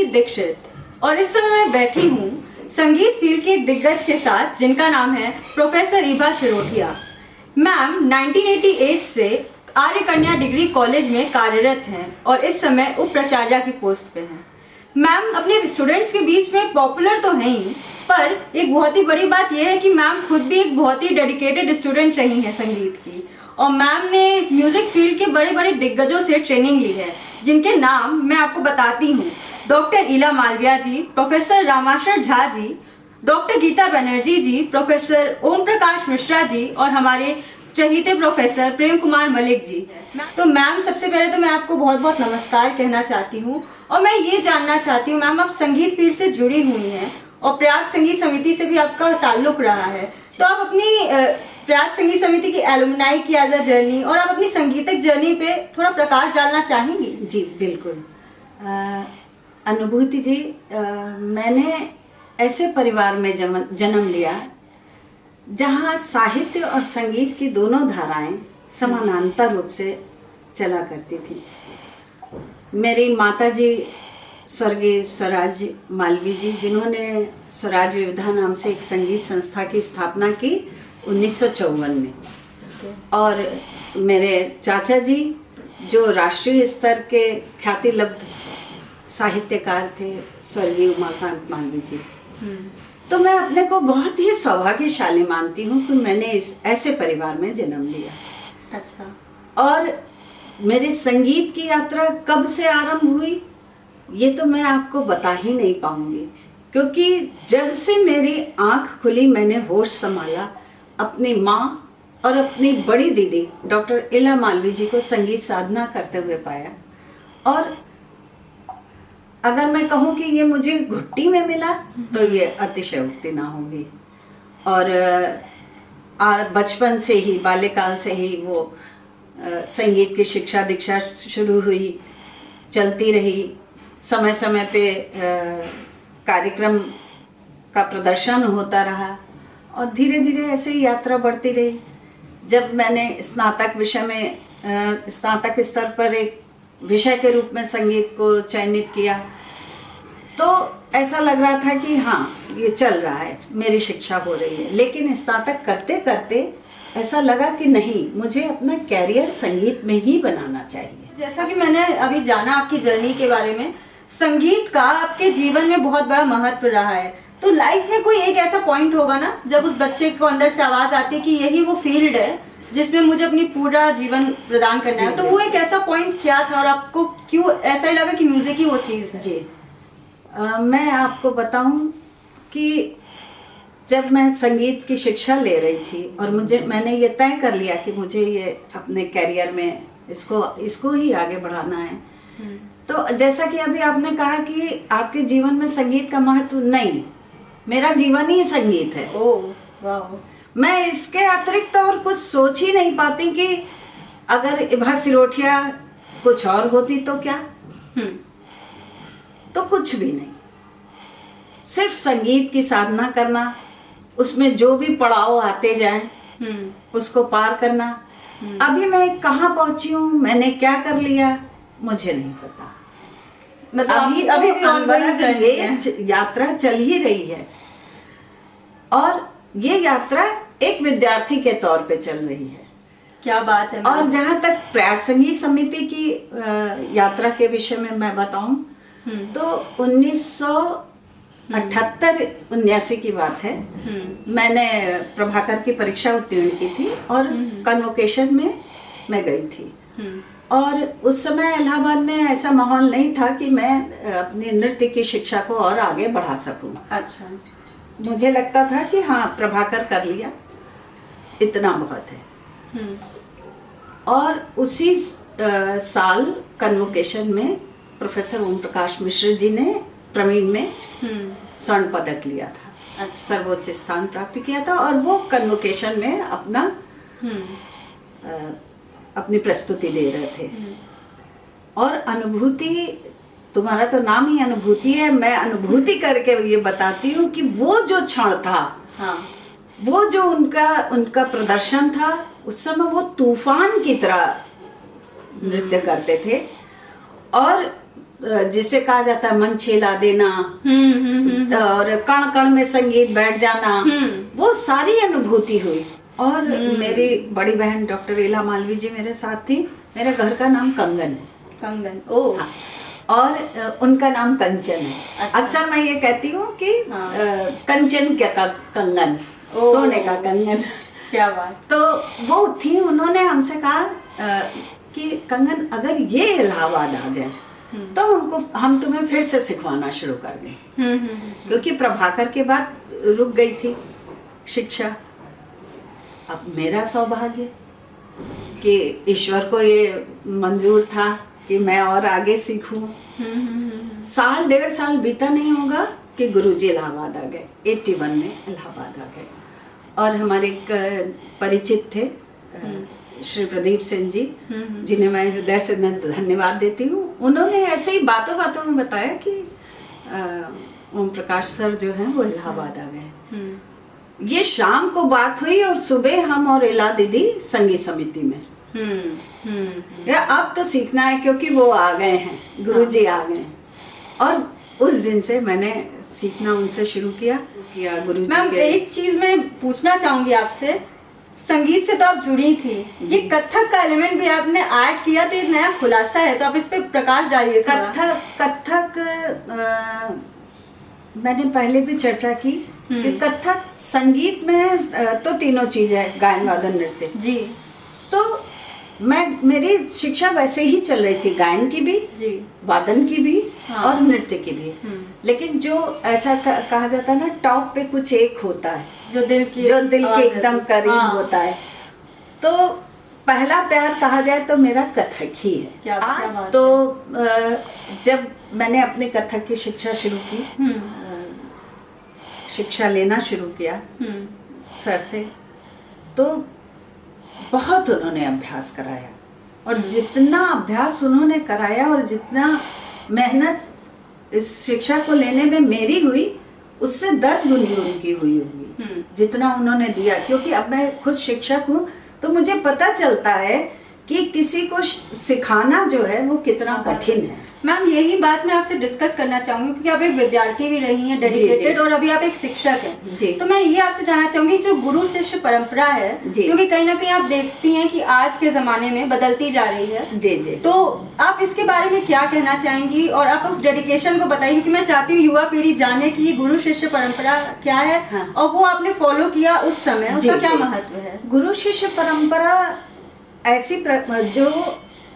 संगीत दीक्षित और इस समय मैं बैठी हूँ संगीत फील्ड के एक दिग्गज के साथ जिनका नाम है प्रोफेसर ईभा शिरोटिया। मैम 1988 से आर्य कन्या डिग्री कॉलेज में कार्यरत हैं और इस समय उप प्राचार्य की पोस्ट पे हैं। मैम अपने स्टूडेंट्स के बीच में पॉपुलर तो हैं ही, पर एक बहुत ही बड़ी बात यह है कि मैम खुद भी एक बहुत ही डेडिकेटेड स्टूडेंट रही हैं संगीत की, और मैम ने म्यूजिक फील्ड के बड़े बड़े दिग्गजों से ट्रेनिंग ली है, जिनके नाम मैं आपको बताती हूँ। डॉक्टर इला मालविया जी, प्रोफेसर रामाशर झा जी, डॉक्टर गीता बनर्जी जी, प्रोफेसर ओम प्रकाश मिश्रा जी और हमारे चहीते प्रोफेसर प्रेम कुमार मलिक जी। तो मैम सबसे पहले तो मैं आपको बहुत बहुत नमस्कार कहना चाहती हूँ, और मैं ये जानना चाहती हूँ मैम, आप संगीत फील्ड से जुड़ी हुई हैं और प्रयाग संगीत समिति से भी आपका ताल्लुक रहा है, तो आप अपनी प्रयाग संगीत समिति की एलुमनाई की एज अ जर्नी और आप अपनी संगीतक जर्नी पे थोड़ा प्रकाश डालना चाहेंगी? जी बिल्कुल। अनुभूति जी, मैंने ऐसे परिवार में जन्म लिया जहाँ साहित्य और संगीत की दोनों धाराएं समानांतर रूप से चला करती थी। मेरी माता जी स्वर्गीय स्वराज मालवी जी, जिन्होंने स्वराज विविधा नाम से एक संगीत संस्था की स्थापना की 1954 में, और मेरे चाचा जी जो राष्ट्रीय स्तर के ख्याति लब्ध साहित्यकार थे, स्वर्गीय उमाकांत मालवी जी। तो मैं अपने को बहुत ही सौभाग्यशाली मानती हूँ कि मैंने इस ऐसे परिवार में जन्म लिया। अच्छा। और मेरी संगीत की यात्रा कब से आरंभ हुई ये तो मैं आपको बता ही नहीं पाऊंगी, क्योंकि जब से मेरी आंख खुली मैंने होश संभाला, अपनी माँ और अपनी बड़ी दीदी डॉक्टर इला मालवी जी को संगीत साधना करते हुए पाया। और अगर मैं कहूँ कि ये मुझे घुट्टी में मिला तो ये अतिशयोक्ति ना होगी। और बचपन से ही, बाल्यकाल से ही वो संगीत की शिक्षा दीक्षा शुरू हुई, चलती रही। समय समय पे कार्यक्रम का प्रदर्शन होता रहा और धीरे धीरे ऐसे ही यात्रा बढ़ती रही। जब मैंने स्नातक स्तर पर एक विषय के रूप में संगीत को चयनित किया, तो ऐसा लग रहा था कि हाँ ये चल रहा है, मेरी शिक्षा हो रही है। लेकिन स्नातक करते करते ऐसा लगा कि नहीं, मुझे अपना कैरियर संगीत में ही बनाना चाहिए। जैसा कि मैंने अभी जाना आपकी जर्नी के बारे में, संगीत का आपके जीवन में बहुत बड़ा महत्व रहा है। तो लाइफ में कोई एक ऐसा पॉइंट होगा ना जब उस बच्चे को अंदर से आवाज आती है कि यही वो फील्ड है जिसमें मुझे अपनी पूरा जीवन प्रदान करना है। तो वो एक ऐसा पॉइंट क्या था और आपको क्यों ऐसा ही लगा कि म्यूजिक ही वो चीज़ है? जी, मैं आपको बताऊं कि जब मैं संगीत की शिक्षा ले रही थी और मैंने ये तय कर लिया कि मुझे ये अपने कैरियर में इसको ही आगे बढ़ाना है, तो जैसा कि अभी आपने कहा कि आपके जीवन में संगीत का महत्व, नहीं, मेरा जीवन ही संगीत है। ओह वाह। मैं इसके अतिरिक्त और कुछ सोच ही नहीं पाती कि अगर ईभा शिरोटिया कुछ और होती तो क्या। तो कुछ भी नहीं, सिर्फ संगीत की साधना करना, उसमें जो भी पड़ाव आते जाएं उसको पार करना। अभी मैं कहाँ पहुंची हूँ, मैंने क्या कर लिया, मुझे नहीं पता। मतलब अभी ये यात्रा चल ही रही है, और ये यात्रा एक विद्यार्थी के तौर पे चल रही है। क्या बात है। और जहाँ तक प्रयाग संगीत समिति की यात्रा के विषय में मैं बताऊं तो 1978-79 की बात है। मैंने प्रभाकर की परीक्षा उत्तीर्ण की थी और कन्वोकेशन में मैं गई थी। और उस समय इलाहाबाद में ऐसा माहौल नहीं था कि मैं अपनी नृत्य की शिक्षा को और आगे बढ़ा सकूं। अच्छा। मुझे लगता था कि हाँ, प्रभाकर कर लिया, इतना बहुत है। और उसी साल कन्वोकेशन में प्रोफेसर ओम प्रकाश मिश्र जी ने प्रवीण में स्वर्ण पदक लिया था। अच्छा। सर्वोच्च स्थान प्राप्त किया था, और वो कन्वोकेशन में अपनी प्रस्तुति दे रहे थे। और अनुभूति, तुम्हारा तो नाम ही अनुभूति है, मैं अनुभूति करके ये बताती हूँ कि वो जो क्षण था, हाँ, वो जो उनका प्रदर्शन था, उस समय वो तूफान की तरह नृत्य करते थे। और जिसे कहा जाता है मन छेला देना, और कण कण में संगीत बैठ जाना, वो सारी अनुभूति हुई। और मेरी बड़ी बहन डॉक्टर इला मालवी जी मेरे साथ थी। मेरे घर का नाम कंगन है। कंगन, ओ हाँ, और उनका नाम कंचन है। अच्छा। अक्सर मैं ये कहती हूँ कि हाँ। कंचन क्या का कंगन, ओ। सोने का कंगन। क्या बात। तो वो थी, उन्होंने हमसे कहा कि कंगन अगर ये इलाहाबाद आ जाए तो हम तुम्हें फिर से सिखवाना शुरू कर दें। क्योंकि प्रभाकर के बाद रुक गई थी शिक्षा। अब मेरा सौभाग्य कि ईश्वर को ये मंजूर था कि मैं और आगे सीखूं। साल 1.5 साल बीता नहीं होगा कि गुरुजी इलाहाबाद आ गए। 81 में इलाहाबाद आ गए। और हमारे एक परिचित थे श्री प्रदीप सिंह जी, जिन्हें मैं हृदय से धन्यवाद देती हूँ। उन्होंने ऐसे ही बातों बातों में बताया कि ओम प्रकाश सर जो हैं वो इलाहाबाद आ गए। ये शाम को बात हुई और सुबह हम और इला दीदी संगीत समिति में। अब तो सीखना है क्योंकि वो आ गए हैं, गुरुजी आ गए हैं। और उस दिन से मैंने सीखना उनसे शुरू किया गुरुजी मैम के। एक चीज मैं पूछना चाहूंगी आपसे, संगीत से तो आप जुड़ी थी, ये कथक का एलिमेंट भी आपने ऐड किया, तो एक नया खुलासा है, तो आप इस पे प्रकाश डालिए थोड़ा। कथक मैंने पहले भी चर्चा की कि कथक संगीत में तो तीनों चीज है, गायन वादन नृत्य जी। तो मेरी शिक्षा वैसे ही चल रही थी, गायन की भी जी, वादन की भी हाँ। और नृत्य की भी। लेकिन जो ऐसा कहा जाता है ना, टॉप पे कुछ एक होता है जो दिल के एकदम करीब हाँ। होता है। तो पहला प्यार कहा जाए तो मेरा कथक ही है। क्या बात तो जब मैंने अपने कथक की शिक्षा शुरू की, शिक्षा लेना शुरू किया सर से, तो बहुत उन्होंने अभ्यास कराया। और जितना अभ्यास उन्होंने कराया और जितना मेहनत इस शिक्षा को लेने में मेरी हुई, उससे 10 गुनी उनकी हुई होगी जितना उन्होंने दिया। क्योंकि अब मैं खुद शिक्षक हूँ तो मुझे पता चलता है कि किसी को सिखाना जो है वो कितना कठिन है। मैम यही बात मैं आपसे डिस्कस करना चाहूंगी, क्योंकि आप एक विद्यार्थी भी रही हैं, डेडिकेटेड, और अभी आप एक शिक्षक हैं जी। तो मैं ये आपसे जानना चाहूंगी, जो गुरु शिष्य परंपरा है, क्योंकि कहीं ना कहीं आप देखती हैं कि आज के जमाने में बदलती जा रही है। जी जी। तो आप इसके बारे में क्या कहना चाहेंगी, और आप उस डेडिकेशन को बताइए, क्योंकि मैं चाहती हूँ युवा पीढ़ी जाने की गुरु शिष्य परंपरा क्या है। हाँ। और वो आपने फॉलो किया उस समय, उसका क्या महत्व है। गुरु शिष्य परंपरा ऐसी जो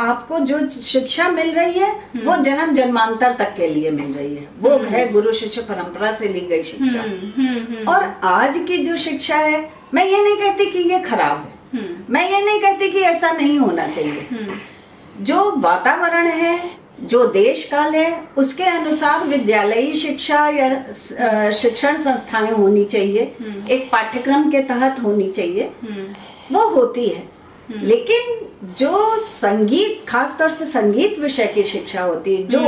आपको जो शिक्षा मिल रही है वो जन्म जन्मांतर तक के लिए मिल रही है, वो है गुरु शिष्य परंपरा से ली गई शिक्षा। और आज की जो शिक्षा है, मैं ये नहीं कहती कि ये खराब है, मैं ये नहीं कहती कि ऐसा नहीं होना चाहिए। जो वातावरण है, जो देश काल है, उसके अनुसार विद्यालयी शिक्षा या शिक्षण संस्थाएं होनी चाहिए, एक पाठ्यक्रम के तहत होनी चाहिए, वो होती है। लेकिन जो संगीत, खासतौर से संगीत विषय की शिक्षा होती है, जो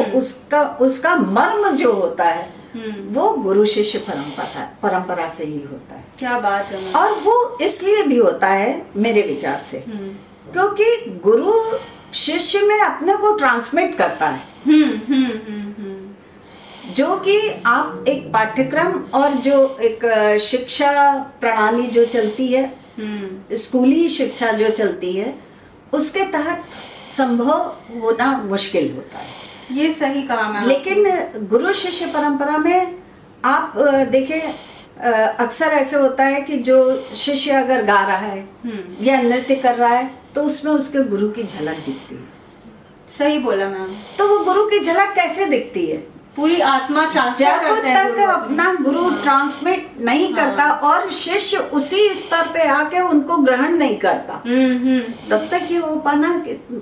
उसका मर्म जो होता है, वो गुरु शिष्य परंपरा से ही होता है। क्या बात है। और वो इसलिए भी होता है मेरे विचार से, क्योंकि गुरु शिष्य में अपने को ट्रांसमिट करता है। जो कि आप एक पाठ्यक्रम और जो एक शिक्षा प्रणाली जो चलती है, स्कूली शिक्षा जो चलती है, उसके तहत संभव होना मुश्किल होता है। ये सही कहा मैम। लेकिन गुरु शिष्य परंपरा में आप देखें, अक्सर ऐसे होता है कि जो शिष्य अगर गा रहा है या नृत्य कर रहा है तो उसमें उसके गुरु की झलक दिखती है। सही बोला मैम। तो वो गुरु की झलक कैसे दिखती है? पूरी आत्मा ट्रांसफर करते हैं। जब तक अपना गुरु ट्रांसमिट नहीं करता और शिष्य उसी स्तर पे आके उनको ग्रहण नहीं करता, तब तक ये हो पाना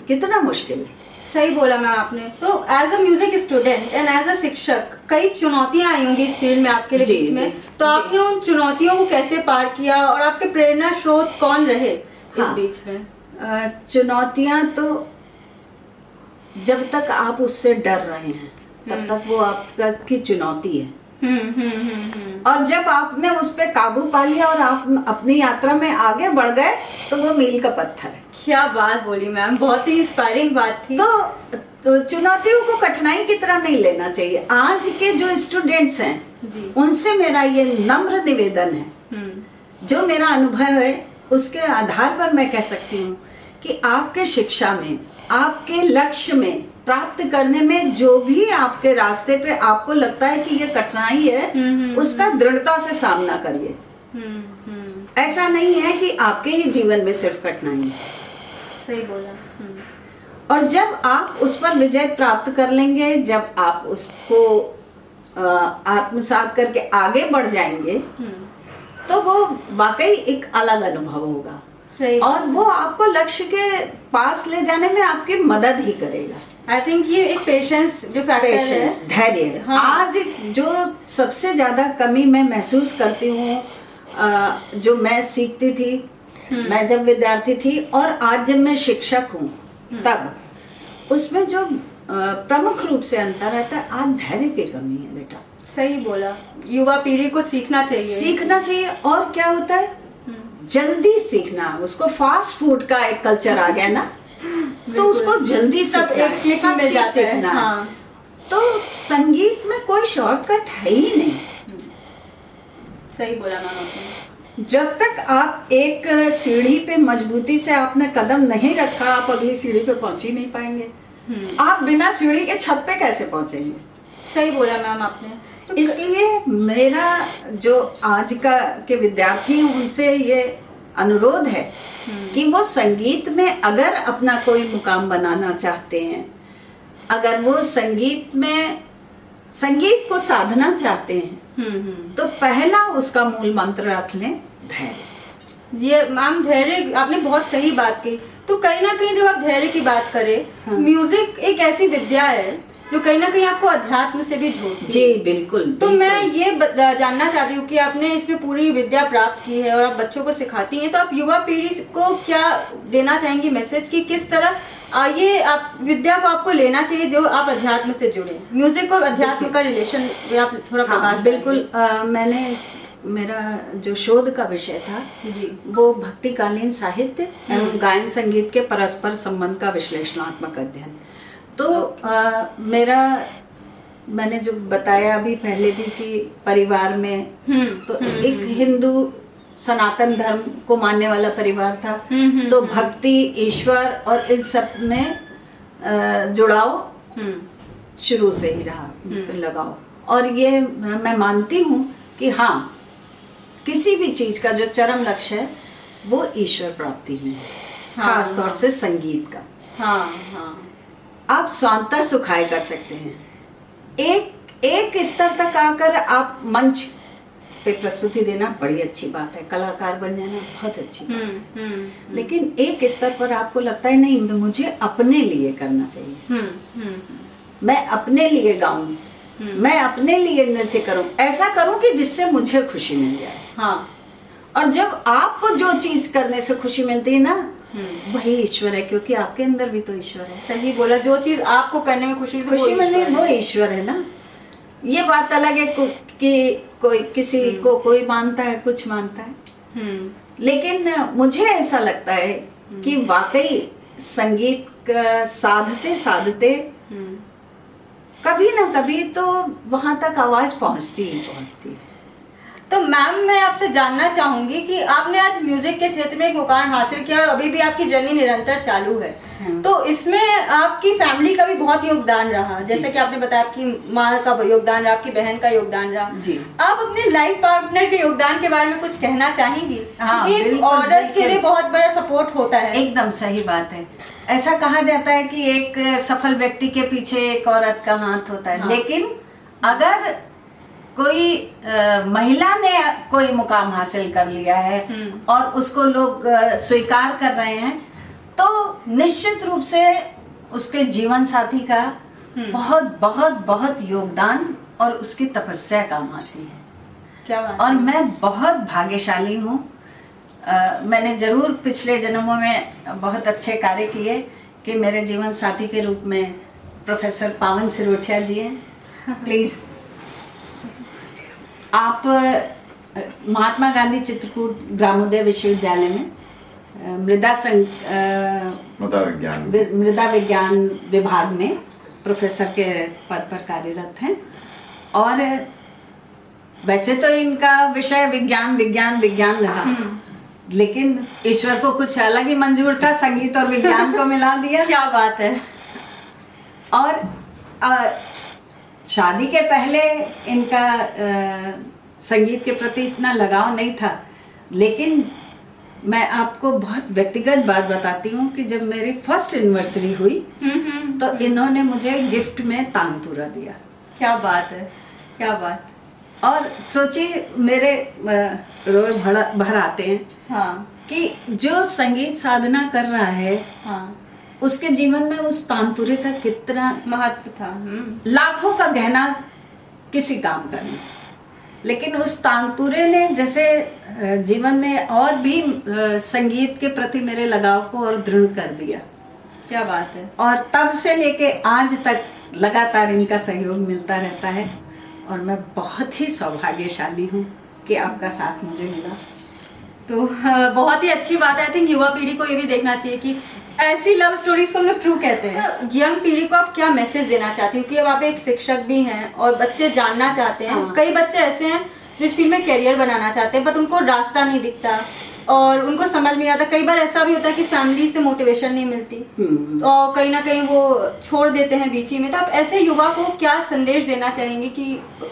कितना मुश्किल है। सही बोला मैम आपने। तो as a music student and as a शिक्षक, कई चुनौतियां आई होंगी इस फील्ड में आपके लिए बीच में, तो आपने उन चुनौतियों को कैसे पार किया, और आपके प्रेरणा स्रोत कौन रहे इस बीच में? चुनौतियां तो जब तक आप उससे डर रहे हैं तब तक वो आपकी चुनौती है। और जब आपने उस पे काबू पा लिया और आप अपनी यात्रा में आगे बढ़ गए तो वो मील का पत्थर है। क्या बात बोली मैम, बहुत ही इंस्पायरिंग बात थी। तो तो चुनौतियों को कठिनाई की तरह नहीं लेना चाहिए। आज के जो स्टूडेंट्स हैं जी। उनसे मेरा ये नम्र निवेदन है, जो मेरा अनुभव है उसके आधार पर मैं कह सकती हूँ कि आपके शिक्षा में, आपके लक्ष्य में प्राप्त करने में जो भी आपके रास्ते पे आपको लगता है कि ये कठिनाई है, उसका दृढ़ता से सामना करिए। ऐसा नहीं है कि आपके ही जीवन में सिर्फ कठिनाई है। सही बोला। और जब आप उस पर विजय प्राप्त कर लेंगे, जब आप उसको आत्मसात करके आगे बढ़ जाएंगे, तो वो वाकई एक अलग अनुभव होगा और वो आपको लक्ष्य के पास ले जाने में आपकी मदद ही करेगा। आई थिंक ये एक पेशेंस जो फैक्टर है, धैर्य। हाँ। आज जो सबसे ज्यादा कमी मैं महसूस करती हूँ, जो मैं सीखती थी, मैं जब विद्यार्थी थी और आज जब मैं शिक्षक हूँ, तब उसमें जो प्रमुख रूप से अंतर रहता है, आज धैर्य की कमी है बेटा। सही बोला। युवा पीढ़ी को सीखना चाहिए। और क्या होता है, जल्दी सीखना। उसको फास्ट फूड का एक कल्चर आ गया ना, तो उसको जल्दी सब चीज सीखना। हाँ। तो संगीत में कोई शॉर्टकट है ही नहीं। सही बोला मैम आपने। जब तक आप एक सीढ़ी पे मजबूती से आपने कदम नहीं रखा, आप अगली सीढ़ी पे पहुंच ही नहीं पाएंगे। आप बिना सीढ़ी के छत पे कैसे पहुंचेंगे? सही बोला मैम आपने। तो इसलिए मेरा जो आज का के विद्यार्थी हैं उनसे ये अनुरोध है कि वो संगीत में अगर अपना कोई मुकाम बनाना चाहते हैं, अगर वो संगीत को साधना चाहते हैं, तो पहला उसका मूल मंत्र रख लें, धैर्य। जी मैम, धैर्य आपने बहुत सही बात की। तो कहीं ना कहीं जब आप धैर्य की बात करें, हाँ। म्यूजिक एक ऐसी विद्या है जो कहीं ना कहीं आपको अध्यात्म से भी जोड़ती है। जी बिल्कुल। तो मैं ये जानना चाहती हूँ कि आपने इसमें पूरी विद्या प्राप्त की है और आप बच्चों को सिखाती हैं, तो आप युवा पीढ़ी को क्या देना चाहेंगी मैसेज, कि किस तरह ये आप विद्या को आपको लेना चाहिए जो आप अध्यात्म से जुड़े? म्यूजिक और अध्यात्म का रिलेशन आप थोड़ा प्रकाश। बिल्कुल। मैंने मेरा जो शोध का विषय था जी, वो भक्तिकालीन साहित्य एवं गायन संगीत के परस्पर संबंध का विश्लेषणात्मक अध्ययन। तो मैंने जो बताया अभी पहले भी कि परिवार में तो एक हिंदू सनातन धर्म को मानने वाला परिवार था। तो भक्ति, ईश्वर और इस सब में जुड़ाव शुरू से ही रहा, लगाओ। और ये मैं मानती हूँ कि हाँ, किसी भी चीज का जो चरम लक्ष्य है वो ईश्वर प्राप्ति ही है। खास तौर से संगीत का। हाँ। आप स्वांतः सुखाय कर सकते हैं। एक स्तर तक आकर आप मंच पे प्रस्तुति देना बड़ी अच्छी बात है, कलाकार बन जाना बहुत अच्छी बात है। लेकिन एक स्तर पर आपको लगता है नहीं, मुझे अपने लिए करना चाहिए। मैं अपने लिए गाऊं, मैं अपने लिए नृत्य करूं, ऐसा करूं कि जिससे मुझे खुशी मिल जाए। हाँ। और जब आपको जो चीज करने से खुशी मिलती है ना, वही ईश्वर है, क्योंकि आपके अंदर भी तो ईश्वर है। सही बोला। जो चीज आपको करने में खुशी मिले वो ईश्वर है ना। ये बात अलग है कि कोई किसी को कोई मानता है, कुछ मानता है। लेकिन मुझे ऐसा लगता है कि वाकई संगीत साधते साधते कभी ना कभी तो वहां तक आवाज पहुंचती है। तो मैम, मैं आपसे जानना चाहूंगी कि आपने आज म्यूजिक के क्षेत्र में एक मुकाम हासिल किया और अभी भी आपकी जर्नी निरंतर चालू है। तो इसमें आपकी फैमिली का भी बहुत योगदान रहा, जैसे कि आपने बताया आपकी माँ का योगदान रहा, आपकी बहन का योगदान रहा जी। आप अपने लाइफ पार्टनर के योगदान के बारे में कुछ कहना चाहेंगी? हाँ, एक औरत के लिए बहुत बड़ा सपोर्ट होता है। एकदम सही बात है। ऐसा कहा जाता है कि एक सफल व्यक्ति के पीछे एक औरत का हाथ होता है। हाँ। लेकिन अगर कोई महिला ने कोई मुकाम हासिल कर लिया है और उसको लोग स्वीकार कर रहे हैं, तो निश्चित रूप से उसके जीवन साथी का बहुत बहुत बहुत योगदान और उसकी तपस्या काम आती है। क्या बात। और मैं बहुत भाग्यशाली हूँ। मैंने जरूर पिछले जन्मों में बहुत अच्छे कार्य किए कि मेरे जीवन साथी के रूप में प्रोफेसर पावन सिरोठिया जी हैं। प्लीज आप महात्मा गांधी चित्रकूट ग्रामोदय विश्वविद्यालय में मृदा विज्ञान विभाग में प्रोफेसर के पद पर कार्यरत हैं। और वैसे तो इनका विषय विज्ञान विज्ञान विज्ञान रहा, लेकिन ईश्वर को कुछ अलग ही मंजूर था, संगीत और विज्ञान को मिला दिया। क्या बात है। और शादी के पहले इनका संगीत के प्रति इतना लगाव नहीं था, लेकिन मैं आपको बहुत व्यक्तिगत बात बताती हूँ कि जब मेरी फर्स्ट एनिवर्सरी हुई तो इन्होंने मुझे गिफ्ट में तानपुरा दिया। क्या बात है, क्या बात। और सोचिए मेरे रोए भर आते हैं हाँ कि जो संगीत साधना कर रहा है हाँ, उसके जीवन में उस तानपुरे का कितना महत्व था। लाखों का गहना किसी काम का नहीं, लेकिन उस तानपुरे ने जैसे जीवन में और भी संगीत के प्रति मेरे लगाव को और दृढ़ कर दिया। क्या बात है। और तब से लेके आज तक लगातार इनका सहयोग मिलता रहता है और मैं बहुत ही सौभाग्यशाली हूँ कि आपका साथ मुझे मिला। तो बहुत ही अच्छी बात है। आई थिंक युवा पीढ़ी को ये भी देखना चाहिए कि ऐसी लव स्टोरीज को हम लोग ट्रू कहते हैं। यंग पीढ़ी को आप क्या मैसेज देना चाहती हो कि अब आप एक शिक्षक भी हैं और बच्चे जानना चाहते हैं। हाँ। कई बच्चे ऐसे हैं जो इस फील्ड में कैरियर बनाना चाहते हैं बट उनको रास्ता नहीं दिखता और उनको समझ नहीं आता। कई बार ऐसा भी होता है कि फैमिली से मोटिवेशन नहीं मिलती और कहीं ना कहीं वो छोड़ देते हैं बीच ही में। तो आप ऐसे युवा को क्या संदेश देना चाहेंगे कि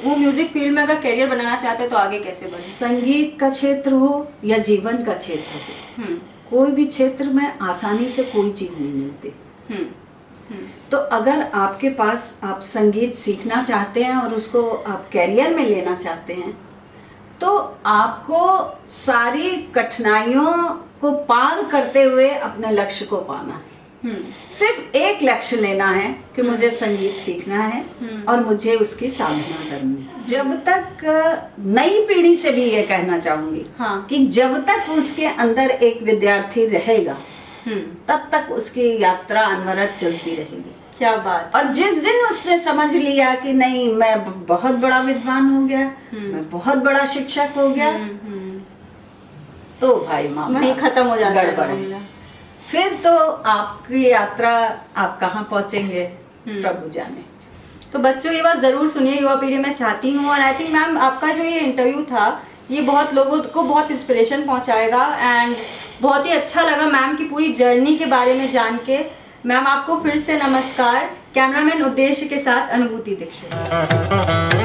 वो म्यूजिक फील्ड में अगर कैरियर बनाना चाहते हैं तो आगे कैसे बढ़े? संगीत का क्षेत्र हो या जीवन का क्षेत्र हो, कोई भी क्षेत्र में आसानी से कोई चीज नहीं मिलती। तो अगर आपके पास आप संगीत सीखना चाहते हैं और उसको आप कैरियर में लेना चाहते हैं तो आपको सारी कठिनाइयों को पार करते हुए अपने लक्ष्य को पाना है। सिर्फ एक लक्ष्य लेना है कि मुझे संगीत सीखना है और मुझे उसकी साधना करनी है। जब तक नई पीढ़ी से भी ये कहना चाहूंगी कि जब तक उसके अंदर एक विद्यार्थी रहेगा तब तक उसकी यात्रा अनवरत चलती रहेगी। क्या बात। और जिस दिन उसने समझ लिया कि नहीं मैं बहुत बड़ा विद्वान हो गया, मैं बहुत बड़ा शिक्षक हो गया, तो भाई मामला वहीं खत्म हो जाता गड़बड़ है। फिर तो आपकी यात्रा आप कहाँ पहुंचेंगे प्रभु जाने। तो बच्चों ये बात जरूर सुनिए, युवा पीढ़ी मैं चाहती हूँ। और आई थिंक मैम आपका जो ये इंटरव्यू था ये बहुत लोगों को बहुत इंस्पिरेशन पहुंचाएगा एंड बहुत ही अच्छा लगा मैम की पूरी जर्नी के बारे में जान के। मैम आपको फिर से नमस्कार। कैमरामैन उद्देश्य के साथ अनुभूति दीक्षित।